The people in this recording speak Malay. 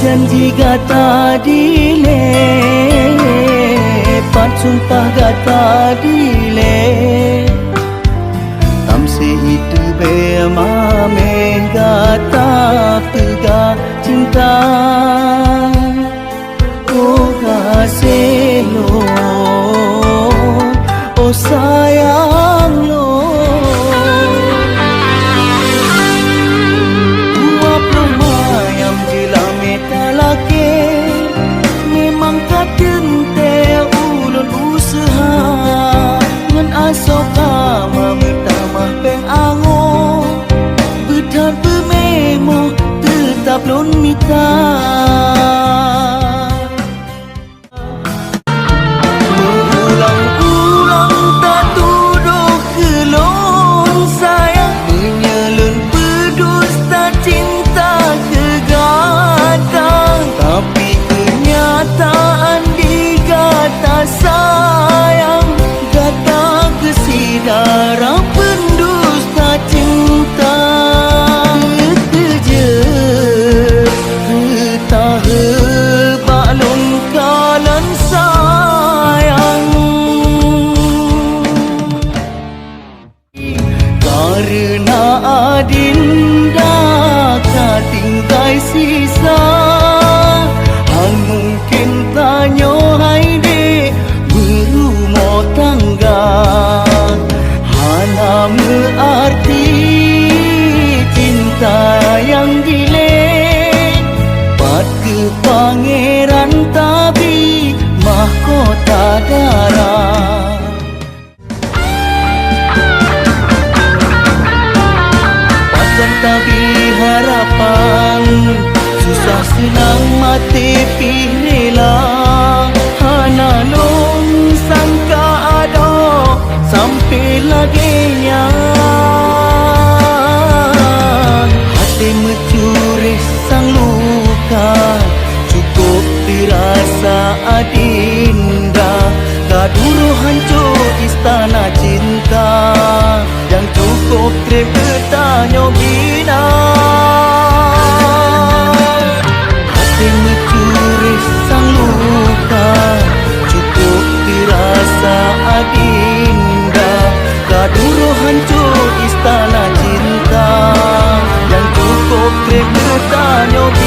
janji gata dile, pat sumpah gata dile. Tamse hitu be mame gata pega cinta. Oh kasih lo, oh sayang lo. Memang kadente ulun usaha ngan asoka mamertamah peng ango bedan pememo tetap lon mita. Berulang-ulang tak tuduh kelon sayang menyelun berdusta cinta kegatang, tapi kenyataan digata sayang, gata kesidara pendusta cinta. Keje tak balon kalan sayang, karena adinda katinggai sisa. Hang mungkin tanyo hai de berumah tangga, hana berarti cinta yang dile. Pat ke pangeran tabi mahkota darah. Pasan tabi harapan, susah senang mati rela. Hana long sangka ada sampai lagenya. Hati mencuri sang luka, cukup dirasa adinda. Kaduru hancur istana cinta, yang cukup terbertanya bina. Hati mencuri sang luka, cukup dirasa adinda. Kaduru hancur istana cinta, yang cukup terbertanya bina.